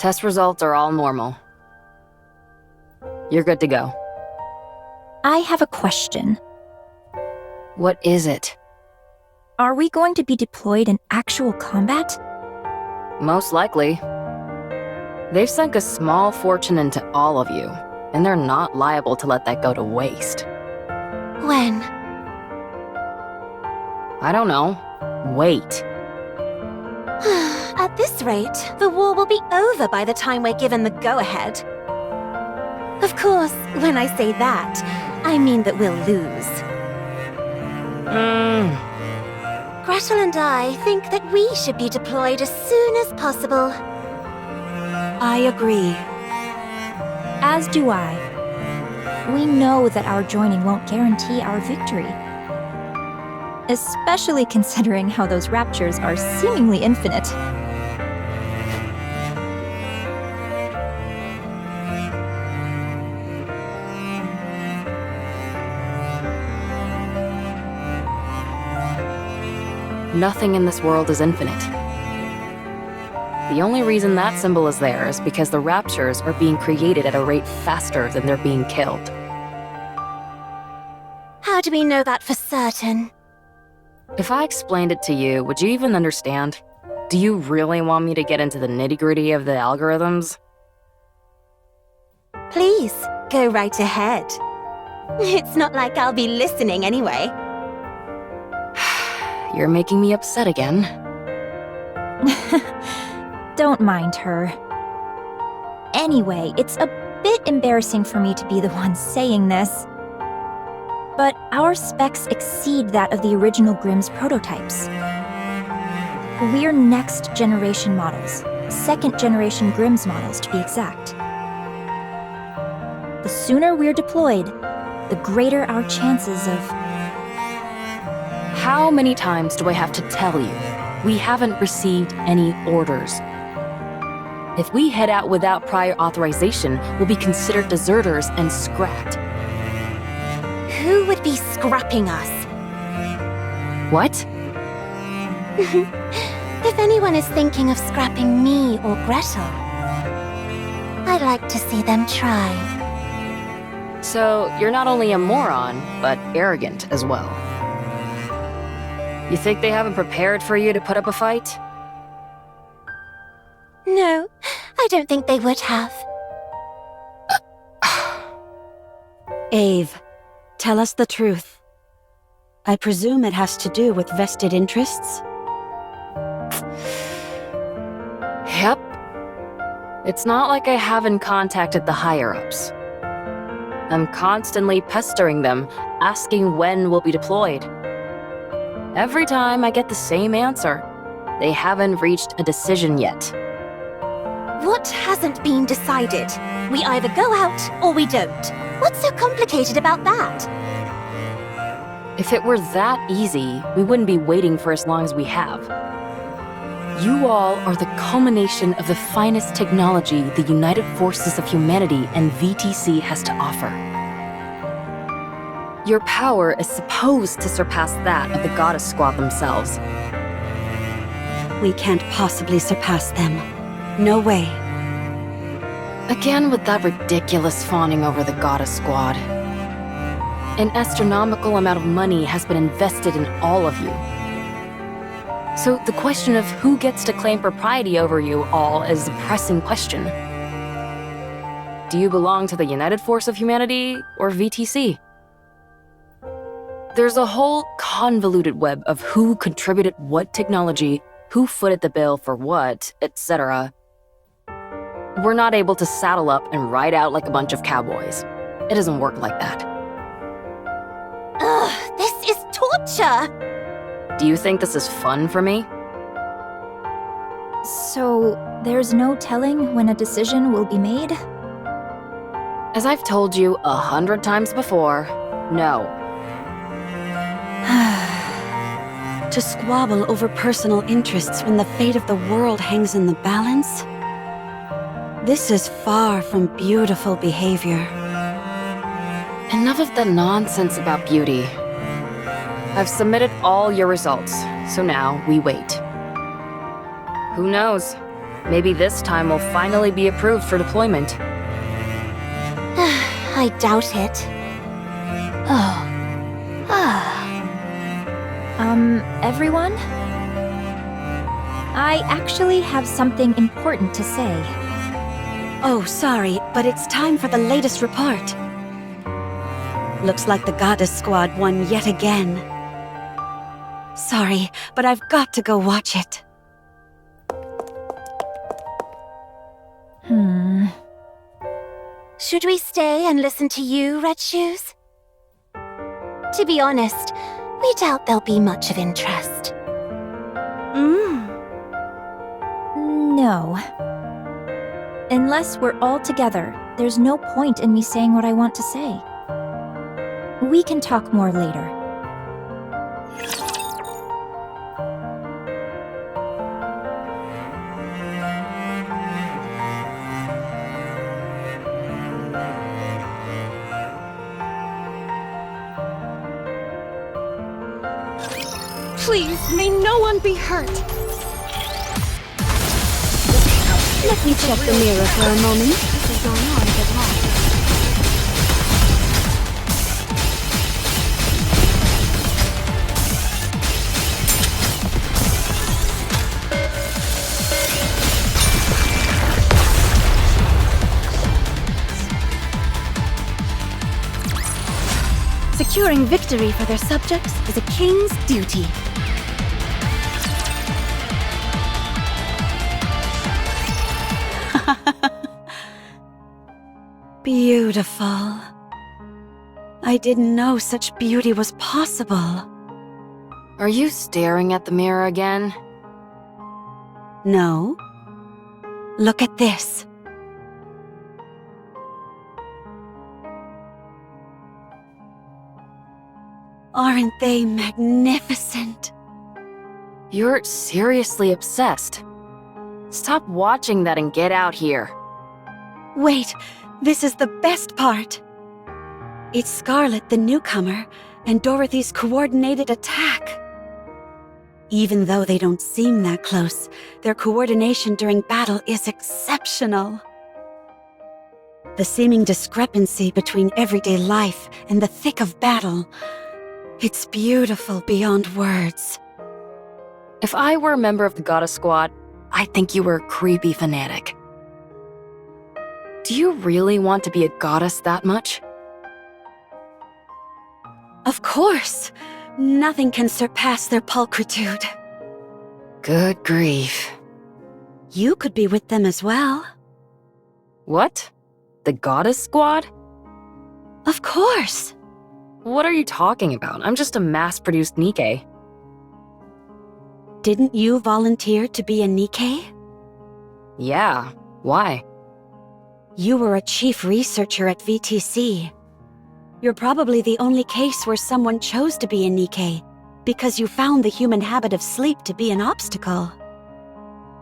Test results are all normal. You're good to go. I have a question. What is it? Are we going to be deployed in actual combat? Most likely. They've sunk a small fortune into all of you, and they're not liable to let that go to waste. When? I don't know. Wait. At this rate, the war will be over by the time we're given the go-ahead. Of course, when I say that, I mean that we'll lose. Gretel and I think that we should be deployed as soon as possible. I agree. As do I. We know that our joining won't guarantee our victory. Especially considering how those raptures are seemingly infinite. Nothing in this world is infinite. The only reason that symbol is there is because the raptures are being created at a rate faster than they're being killed. How do we know that for certain? If I explained it to you, would you even understand? Do you really want me to get into the nitty-gritty of the algorithms? Please, go right ahead. It's not like I'll be listening anyway. You're making me upset again. Don't mind her. Anyway, it's a bit embarrassing for me to be the one saying this. But our specs exceed that of the original Grimm's prototypes. We're next-generation models. Second-generation Grimm's models, to be exact. The sooner we're deployed, the greater our chances of... How many times do I have to tell you? We haven't received any orders. If we head out without prior authorization, we'll be considered deserters and scrapped. Who would be scrapping us? What? If anyone is thinking of scrapping me or Gretel, I'd like to see them try. So, you're not only a moron, but arrogant as well. You think they haven't prepared for you to put up a fight? No, I don't think they would have. Ave, tell us the truth. I presume it has to do with vested interests? Yep. It's not like I haven't contacted the higher-ups. I'm constantly pestering them, asking when we'll be deployed. Every time I get the same answer. They haven't reached a decision yet. What hasn't been decided? We either go out or we don't. What's so complicated about that? If it were that easy, we wouldn't be waiting for as long as we have. You all are the culmination of the finest technology the United Forces of Humanity and VTC has to offer. Your power is supposed to surpass that of the Goddess Squad themselves. We can't possibly surpass them. No way. Again with that ridiculous fawning over the Goddess Squad. An astronomical amount of money has been invested in all of you. So the question of who gets to claim propriety over you all is a pressing question. Do you belong to the United Force of Humanity or VTC? There's a whole convoluted web of who contributed what technology, who footed the bill for what, etc. We're not able to saddle up and ride out like a bunch of cowboys. It doesn't work like that. Ugh, this is torture! Do you think this is fun for me? So, there's no telling when a decision will be made? As I've told you 100 times before, no. To squabble over personal interests when the fate of the world hangs in the balance? This is far from beautiful behavior. Enough of the nonsense about beauty. I've submitted all your results, so now we wait. Who knows? Maybe this time we'll finally be approved for deployment. I doubt it. Oh. Everyone? I actually have something important to say. Oh, sorry, but it's time for the latest report. Looks like the goddess squad won yet again. Sorry, but I've got to go watch it. Should we stay and listen to you, Red Shoes? To be honest, we doubt there'll be much of interest. No. Unless we're all together, there's no point in me saying what I want to say. We can talk more later. Please, may no one be hurt. Let me check the mirror for a moment. This is going on a bit long. Securing victory for their subjects is a king's duty. Beautiful. I didn't know such beauty was possible. Are you staring at the mirror again? No. Look at this. Aren't they magnificent? You're seriously obsessed. Stop watching that and get out here. Wait, this is the best part. It's Scarlet, the newcomer, and Dorothy's coordinated attack. Even though they don't seem that close, their coordination during battle is exceptional. The seeming discrepancy between everyday life and the thick of battle, it's beautiful beyond words. If I were a member of the Goddess Squad, I'd think you were a creepy fanatic. Do you really want to be a goddess that much? Of course. Nothing can surpass their pulchritude. Good grief. You could be with them as well. What? The Goddess Squad? Of course. What are you talking about? I'm just a mass-produced Nikke. Didn't you volunteer to be a Nikke? Yeah, why? You were a chief researcher at VTC. You're probably the only case where someone chose to be a Nikke because you found the human habit of sleep to be an obstacle.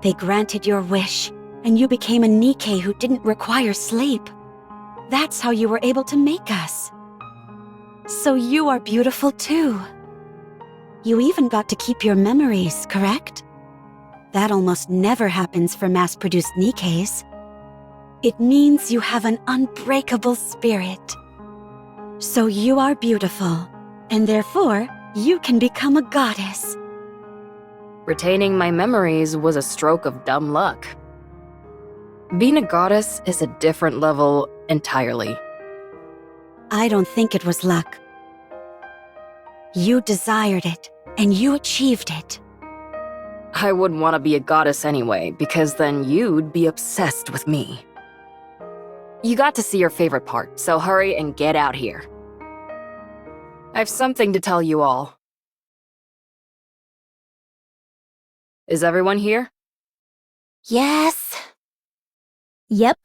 They granted your wish, and you became a Nikke who didn't require sleep. That's how you were able to make us. So you are beautiful too. You even got to keep your memories, correct? That almost never happens for mass-produced Nikkes. It means you have an unbreakable spirit. So you are beautiful, and therefore, you can become a goddess. Retaining my memories was a stroke of dumb luck. Being a goddess is a different level entirely. I don't think it was luck. You desired it, and you achieved it. I wouldn't want to be a goddess anyway, because then you'd be obsessed with me. You got to see your favorite part, so hurry and get out here. I have something to tell you all. Is everyone here? Yes. Yep.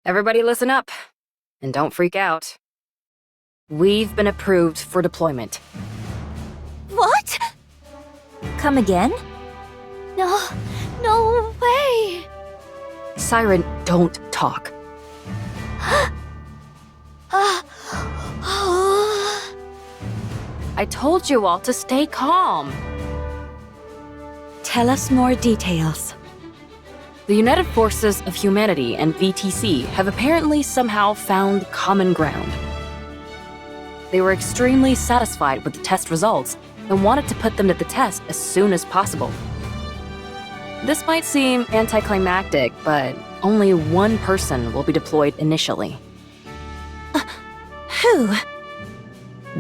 Everybody listen up, and don't freak out. We've been approved for deployment. What? Come again? No way. Siren, don't talk. I told you all to stay calm. Tell us more details. The United Forces of Humanity and VTC have apparently somehow found common ground. They were extremely satisfied with the test results and wanted to put them to the test as soon as possible. This might seem anticlimactic, but only one person will be deployed initially. Who?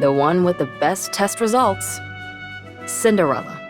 The one with the best test results, Cinderella.